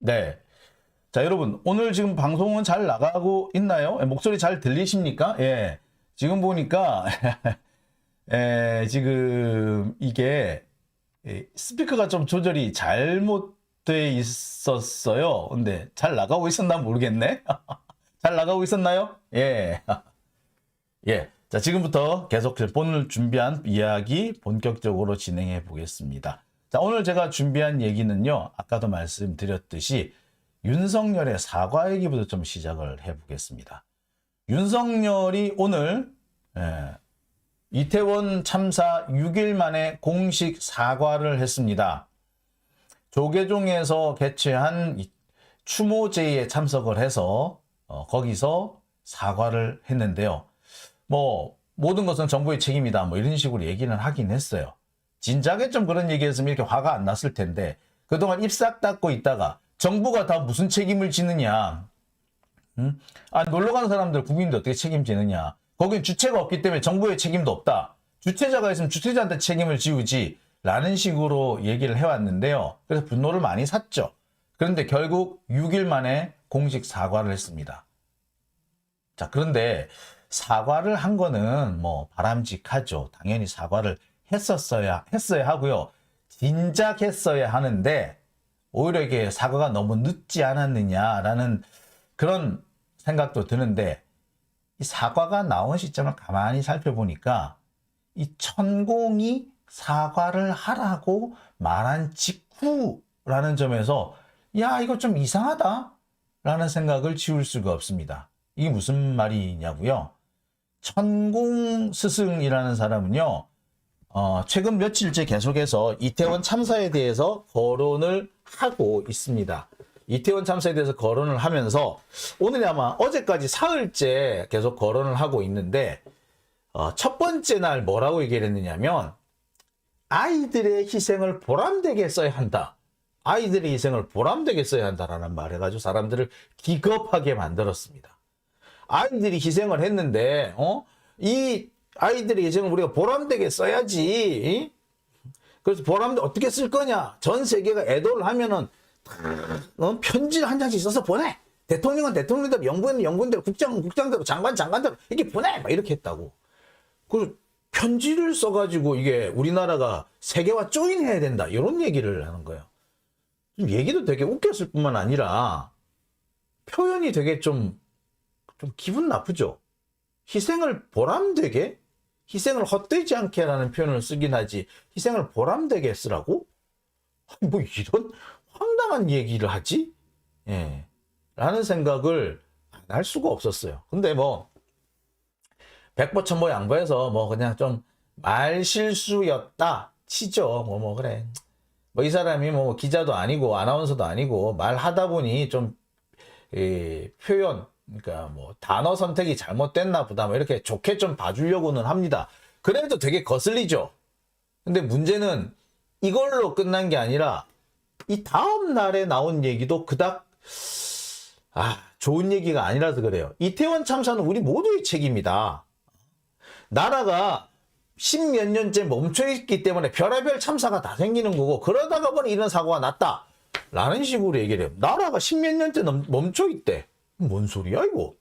네. 자, 여러분, 오늘 지금 방송은 잘 나가고 있나요? 목소리 잘 들리십니까? 예. 지금 보니까, 지금 이게 스피커가 좀 조절이 잘못돼 있었어요. 근데 잘 나가고 있었나 모르겠네. 잘 나가고 있었나요? 예. 예. 자, 지금부터 계속 오늘 준비한 이야기 본격적으로 진행해 보겠습니다. 자, 오늘 제가 준비한 얘기는요, 아까도 말씀드렸듯이 윤석열의 사과 얘기부터 좀 시작을 해 보겠습니다. 윤석열이 오늘 이태원 참사 6일 만에 공식 사과를 했습니다. 조계종에서 개최한 추모제의에 참석을 해서 거기서 사과를 했는데요. 뭐 모든 것은 정부의 책임이다 뭐 이런 식으로 얘기는 하긴 했어요. 진작에 좀 그런 얘기했으면 이렇게 화가 안 났을 텐데 그동안 입 싹 닫고 있다가 정부가 다 무슨 책임을 지느냐, 놀러 가는 사람들 국민들 어떻게 책임지느냐, 거긴 주체가 없기 때문에 정부의 책임도 없다, 주체자가 있으면 주체자한테 책임을 지우지 라는 식으로 얘기를 해왔는데요. 그래서 분노를 많이 샀죠. 그런데 결국 6일 만에 공식 사과를 했습니다. 자, 그런데 사과를 한 거는 뭐 바람직하죠. 당연히 사과를 했어야 하고요. 진작 했어야 하는데 오히려 이게 사과가 너무 늦지 않았느냐라는 그런 생각도 드는데, 이 사과가 나온 시점을 가만히 살펴보니까 이 천공이 사과를 하라고 말한 직후라는 점에서 야, 이거 좀 이상하다 라는 생각을 지울 수가 없습니다. 이게 무슨 말이냐고요? 천공 스승이라는 사람은요, 최근 며칠째 계속해서 이태원 참사에 대해서 거론을 하고 있습니다. 이태원 참사에 대해서 거론을 하면서 오늘이 아마 어제까지 사흘째 계속 거론을 하고 있는데, 첫 번째 날 뭐라고 얘기를 했느냐면 아이들의 희생을 보람되게 써야 한다. 아이들의 희생을 보람되게 써야 한다라는 말을 해가지고 사람들을 기겁하게 만들었습니다. 아이들이 희생을 했는데 이 아이들의 희생을 우리가 보람되게 써야지. 그래서 보람되게 어떻게 쓸 거냐. 전 세계가 애도를 하면은 편지를 한 장씩 써서 보내. 대통령은 대통령대로, 영부인은 영부인대로, 국장은 국장대로, 장관 장관대로 이렇게 보내. 막 이렇게 했다고. 그 편지를 써가지고 이게 우리나라가 세계와 조인해야 된다. 이런 얘기를 하는 거예요. 좀 얘기도 되게 웃겼을 뿐만 아니라 표현이 되게 좀 기분 나쁘죠. 희생을 보람되게, 희생을 헛되지 않게 라는 표현을 쓰긴 하지 희생을 보람되게 쓰라고? 뭐 이런 황당한 얘기를 하지? 예, 라는 생각을 안 할 수가 없었어요. 근데 뭐 백보천보 양보해서 뭐 그냥 좀 말실수였다 치죠. 뭐 그래. 뭐 이 사람이 뭐 기자도 아니고 아나운서도 아니고 말하다 보니 좀 표현, 그러니까 뭐 단어 선택이 잘못됐나 보다 뭐 이렇게 좋게 좀 봐주려고는 합니다. 그래도 되게 거슬리죠. 근데 문제는 이걸로 끝난 게 아니라 이 다음 날에 나온 얘기도 그닥 좋은 얘기가 아니라서 그래요. 이태원 참사는 우리 모두의 책임이다. 나라가 십몇 년째 멈춰있기 때문에 별의별 참사가 다 생기는 거고 그러다가 보니 이런 사고가 났다 라는 식으로 얘기를 해요. 나라가 십몇 년째 멈춰있대. 뭔 소리야 이거?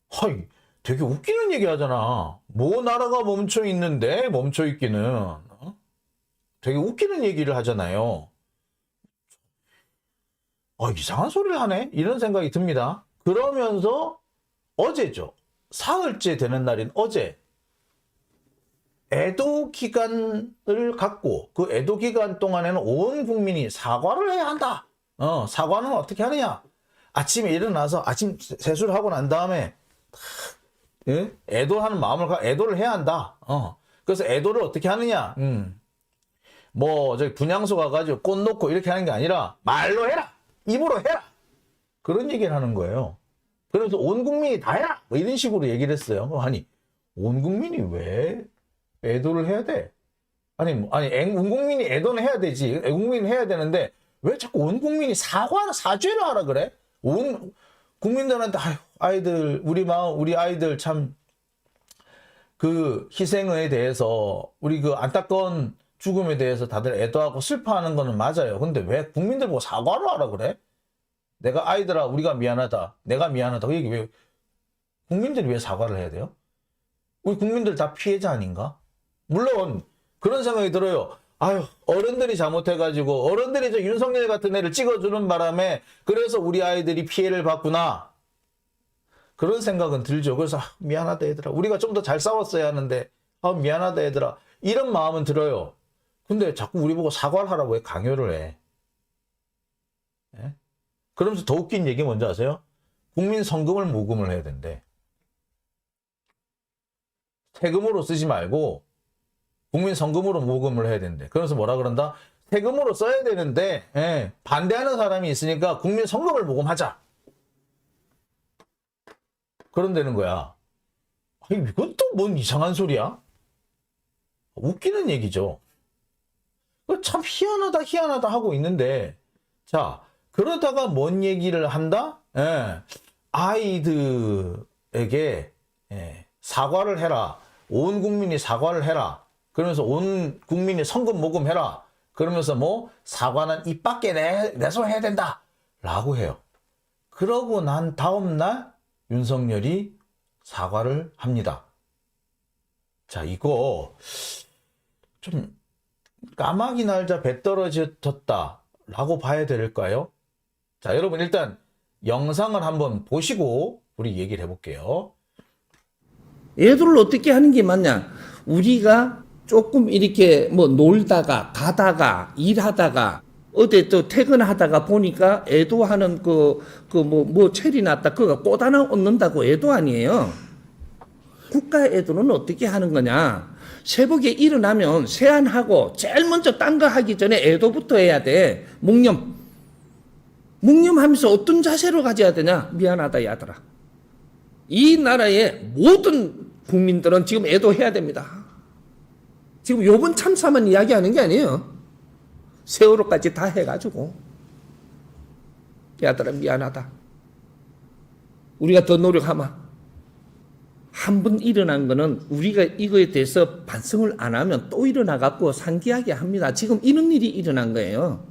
하이, 되게 웃기는 얘기 하잖아. 뭐 나라가 멈춰있는데 멈춰있기는. 되게 웃기는 얘기를 하잖아요. 이상한 소리를 하네? 이런 생각이 듭니다. 그러면서 어제죠. 사흘째 되는 날인 어제 애도 기간을 갖고 그 애도 기간 동안에는 온 국민이 사과를 해야 한다. 사과는 어떻게 하느냐? 아침에 일어나서 아침 세수를 하고 난 다음에 애도하는 마음을 애도를 해야 한다. 그래서 애도를 어떻게 하느냐? 뭐 저기 분향소 가가지고 꽃 놓고 이렇게 하는 게 아니라 말로 해라, 입으로 해라. 그런 얘기를 하는 거예요. 그래서 온 국민이 다 해라! 뭐 이런 식으로 얘기를 했어요. 아니, 온 국민이 왜 애도를 해야 돼? 온 국민이 애도는 해야 되지. 온 국민이 해야 되는데, 왜 자꾸 온 국민이 사죄를 하라 그래? 온 국민들한테, 아이들, 우리 아이들 참, 그 희생에 대해서, 우리 그 안타까운 죽음에 대해서 다들 애도하고 슬퍼하는 거는 맞아요. 근데 왜 국민들 보고 사과를 하라 그래? 내가 아이들아 우리가 미안하다. 내가 미안하다. 그 얘기 왜 국민들이 왜 사과를 해야 돼요? 우리 국민들 다 피해자 아닌가? 물론 그런 생각이 들어요. 아유 어른들이 잘못해가지고 어른들이 저 윤석열 같은 애를 찍어주는 바람에 그래서 우리 아이들이 피해를 받구나. 그런 생각은 들죠. 그래서 미안하다 얘들아. 우리가 좀 더 잘 싸웠어야 하는데 미안하다 얘들아. 이런 마음은 들어요. 근데 자꾸 우리 보고 사과를 하라고 왜 강요를 해? 예? 그러면서 더 웃긴 얘기 뭔지 아세요? 국민 성금을 모금을 해야 된대. 세금으로 쓰지 말고 국민 성금으로 모금을 해야 된대. 그래서 뭐라 그런다? 세금으로 써야 되는데 반대하는 사람이 있으니까 국민 성금을 모금하자. 그런다는 거야. 이건 또 뭔 이상한 소리야? 웃기는 얘기죠. 참 희한하다 하고 있는데 자 그러다가 뭔 얘기를 한다? 아이들에게 사과를 해라. 온 국민이 사과를 해라. 그러면서 온 국민이 성금 모금해라. 그러면서 뭐 사과는 입 밖에 내서 해야 된다. 라고 해요. 그러고 난 다음 날 윤석열이 사과를 합니다. 자 이거 좀 까마귀 날자 배 떨어졌다 라고 봐야 될까요? 자 여러분 일단 영상을 한번 보시고 우리 얘기를 해볼게요. 애들을 어떻게 하는 게 맞냐? 우리가 조금 이렇게 뭐 놀다가 가다가 일하다가 어디 또 퇴근하다가 보니까 애도하는 뭐 체리 났다 그거 꽃 하나 얻는다고 애도 아니에요. 국가 애도는 어떻게 하는 거냐? 새벽에 일어나면 세안하고 제일 먼저 딴 거 하기 전에 애도부터 해야 돼. 묵념하면서 어떤 자세로 가져야 되냐? 미안하다 야들아. 이 나라의 모든 국민들은 지금 애도해야 됩니다. 지금 요번 참사만 이야기하는 게 아니에요. 세월호까지 다 해가지고 야들아 미안하다. 우리가 더 노력하마. 한 번 일어난 거는 우리가 이거에 대해서 반성을 안 하면 또 일어나갖고 상기하게 합니다. 지금 이런 일이 일어난 거예요.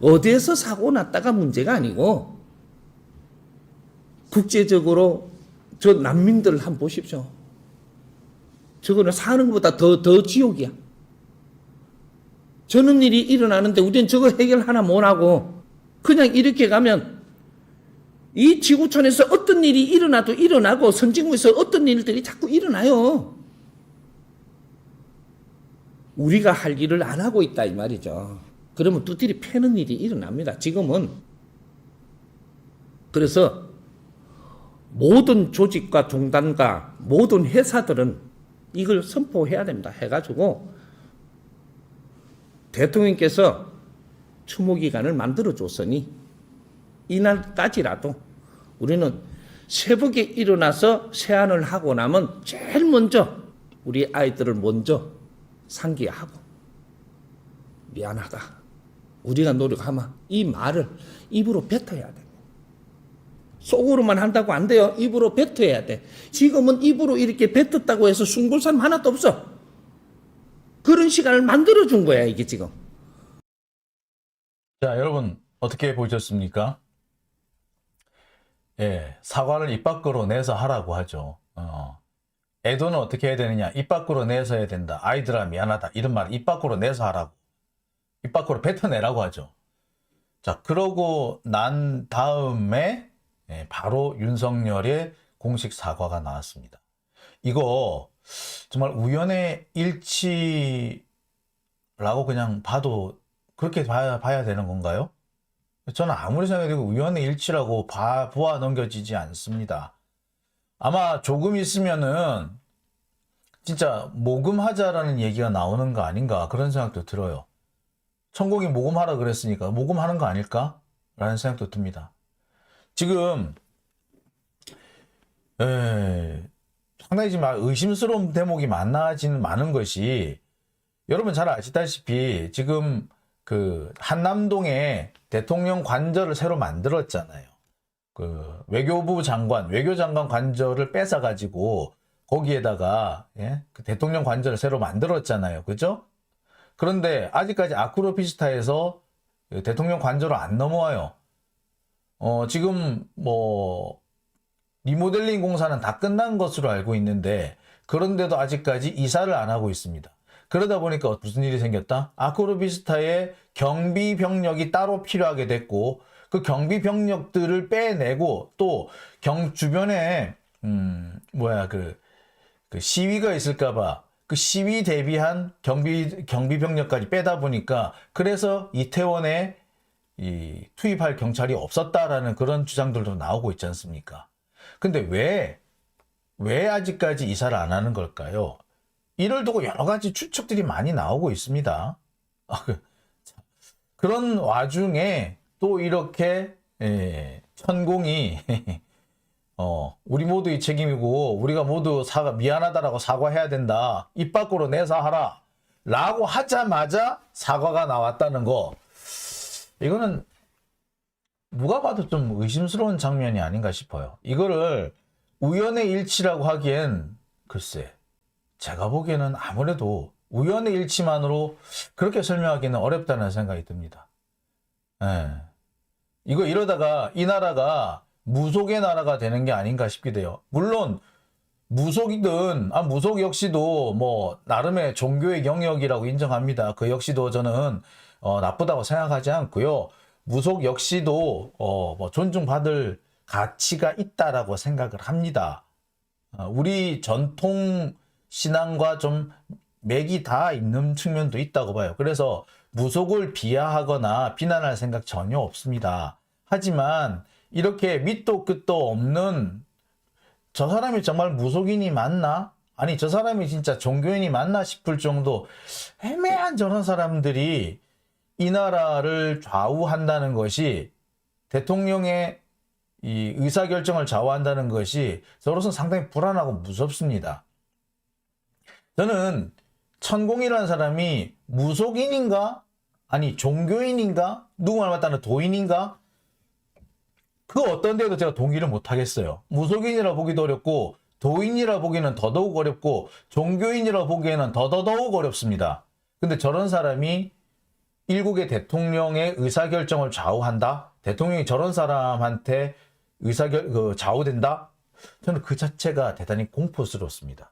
어디에서 사고 났다가 문제가 아니고 국제적으로 저 난민들을 한번 보십시오. 저거는 사는 것보다 더 지옥이야. 저런 일이 일어나는데 우리는 저거 해결 하나 못하고 그냥 이렇게 가면 이 지구촌에서 어떤 일이 일어나도 일어나고 선진국에서 어떤 일들이 자꾸 일어나요. 우리가 할 일을 안 하고 있다 이 말이죠. 그러면 두드리 패는 일이 일어납니다. 지금은. 그래서 모든 조직과 종단과 모든 회사들은 이걸 선포해야 됩니다. 해가지고 대통령께서 추모기간을 만들어줬으니 이날까지라도 우리는 새벽에 일어나서 세안을 하고 나면 제일 먼저 우리 아이들을 먼저 상기하고 미안하다. 우리가 노력하마. 이 말을 입으로 뱉어야 돼. 속으로만 한다고 안 돼요. 입으로 뱉어야 돼. 지금은 입으로 이렇게 뱉었다고 해서 숨길 사람 하나도 없어. 그런 시간을 만들어준 거야 이게 지금. 자 여러분 어떻게 보셨습니까? 사과를 입 밖으로 내서 하라고 하죠. 애도는 어떻게 해야 되느냐? 입 밖으로 내서 해야 된다. 아이들아 미안하다. 이런 말 입 밖으로 내서 하라고. 입 밖으로 뱉어내라고 하죠. 자 그러고 난 다음에 바로 윤석열의 공식 사과가 나왔습니다. 이거 정말 우연의 일치라고 그냥 봐도 그렇게 봐야 되는 건가요? 저는 아무리 생각해도 우연의 일치라고 보아 넘겨지지 않습니다. 아마 조금 있으면은 진짜 모금하자라는 얘기가 나오는 거 아닌가 그런 생각도 들어요. 천공이 모금하라 그랬으니까 모금하는 거 아닐까? 라는 생각도 듭니다. 지금 상당히 지금 의심스러운 대목이 많은 것이 여러분 잘 아시다시피 지금 그 한남동에 대통령 관저를 새로 만들었잖아요. 그 외교장관 관저를 뺏어가지고 거기에다가 그 대통령 관저를 새로 만들었잖아요. 그죠? 그런데 아직까지 아크로피스타에서 대통령 관저로 안 넘어와요. 지금 뭐 리모델링 공사는 다 끝난 것으로 알고 있는데 그런데도 아직까지 이사를 안 하고 있습니다. 그러다 보니까 무슨 일이 생겼다? 아크로비스타에 경비 병력이 따로 필요하게 됐고 그 경비 병력들을 빼내고 또 주변에 그 시위가 있을까봐 그 시위 대비한 경비 병력까지 빼다 보니까 그래서 이태원에 투입할 경찰이 없었다라는 그런 주장들도 나오고 있지 않습니까? 근데 왜 아직까지 이사를 안 하는 걸까요? 이를 두고 여러 가지 추측들이 많이 나오고 있습니다. 그런 와중에 또 이렇게 천공이 우리 모두의 책임이고 우리가 모두 미안하다라고 사과해야 된다. 입 밖으로 내사하라. 라고 하자마자 사과가 나왔다는 거. 이거는 누가 봐도 좀 의심스러운 장면이 아닌가 싶어요. 이거를 우연의 일치라고 하기엔 글쎄 제가 보기에는 아무래도 우연의 일치만으로 그렇게 설명하기는 어렵다는 생각이 듭니다. 이러다가 이 나라가 무속의 나라가 되는 게 아닌가 싶기도 해요. 물론 무속 역시도 뭐 나름의 종교의 영역이라고 인정합니다. 그 역시도 저는 나쁘다고 생각하지 않고요. 무속 역시도 뭐 존중받을 가치가 있다라고 생각을 합니다. 우리 전통 신앙과 좀 맥이 다 있는 측면도 있다고 봐요. 그래서 무속을 비하하거나 비난할 생각 전혀 없습니다. 하지만 이렇게 밑도 끝도 없는 저 사람이 정말 무속인이 맞나? 아니 저 사람이 진짜 종교인이 맞나 싶을 정도 애매한 저런 사람들이 이 나라를 좌우한다는 것이 대통령의 이 의사결정을 좌우한다는 것이 저로서는 상당히 불안하고 무섭습니다. 저는 천공이라는 사람이 무속인인가? 아니 종교인인가? 누구 말 맞다는 도인인가? 그 어떤 데도 제가 동의를 못하겠어요. 무속인이라 보기도 어렵고 도인이라 보기는 더더욱 어렵고 종교인이라 보기에는 더더욱 어렵습니다. 근데 저런 사람이 일국의 대통령의 의사결정을 좌우한다? 대통령이 저런 사람한테 좌우된다? 저는 그 자체가 대단히 공포스럽습니다.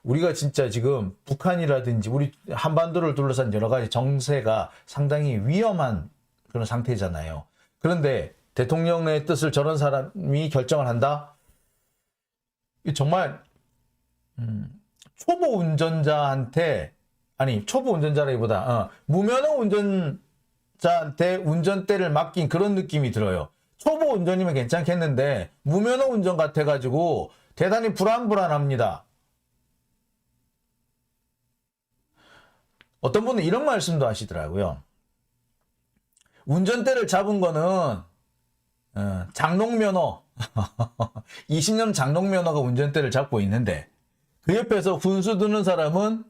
우리가 진짜 지금 북한이라든지 우리 한반도를 둘러싼 여러 가지 정세가 상당히 위험한 그런 상태잖아요. 그런데 대통령의 뜻을 저런 사람이 결정을 한다? 정말 초보 운전자한테 초보 운전자라기보다 무면허 운전자한테 운전대를 맡긴 그런 느낌이 들어요. 초보 운전이면 괜찮겠는데 무면허 운전 같아가지고 대단히 불안합니다. 어떤 분은 이런 말씀도 하시더라고요. 운전대를 잡은 거는 장롱면허 20년 장롱면허가 운전대를 잡고 있는데 그 옆에서 훈수 두는 사람은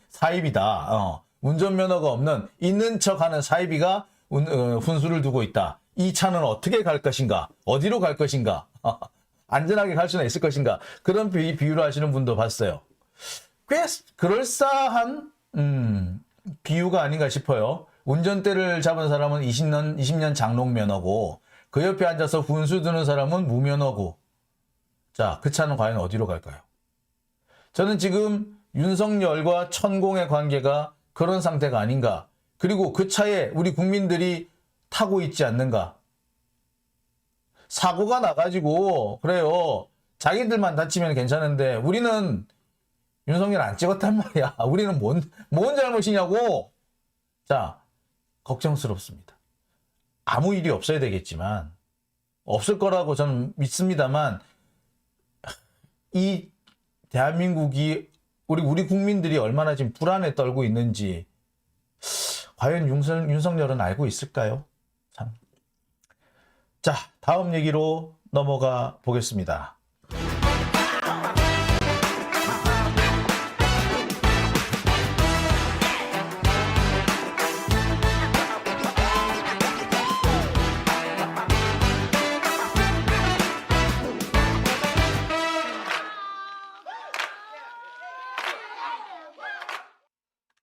사입이다. 운전면허가 없는 있는 척하는 사입이가 훈수를 두고 있다. 이 차는 어떻게 갈 것인가? 어디로 갈 것인가? 안전하게 갈 수는 있을 것인가? 그런 비유를 하시는 분도 봤어요. 꽤 그럴싸한 비유가 아닌가 싶어요. 운전대를 잡은 사람은 20년 장롱면허고 그 옆에 앉아서 훈수 두는 사람은 무면허고 자, 그 차는 과연 어디로 갈까요? 저는 지금 윤석열과 천공의 관계가 그런 상태가 아닌가. 그리고 그 차에 우리 국민들이 타고 있지 않는가. 사고가 나가지고 그래요. 자기들만 다치면 괜찮은데 우리는 윤석열 안 찍었단 말이야. 우리는 뭔 잘못이냐고. 자, 걱정스럽습니다. 아무 일이 없어야 되겠지만 없을 거라고 저는 믿습니다만 이 대한민국이 우리 국민들이 얼마나 지금 불안에 떨고 있는지 과연 윤석열은 알고 있을까요? 참. 자, 다음 얘기로 넘어가 보겠습니다.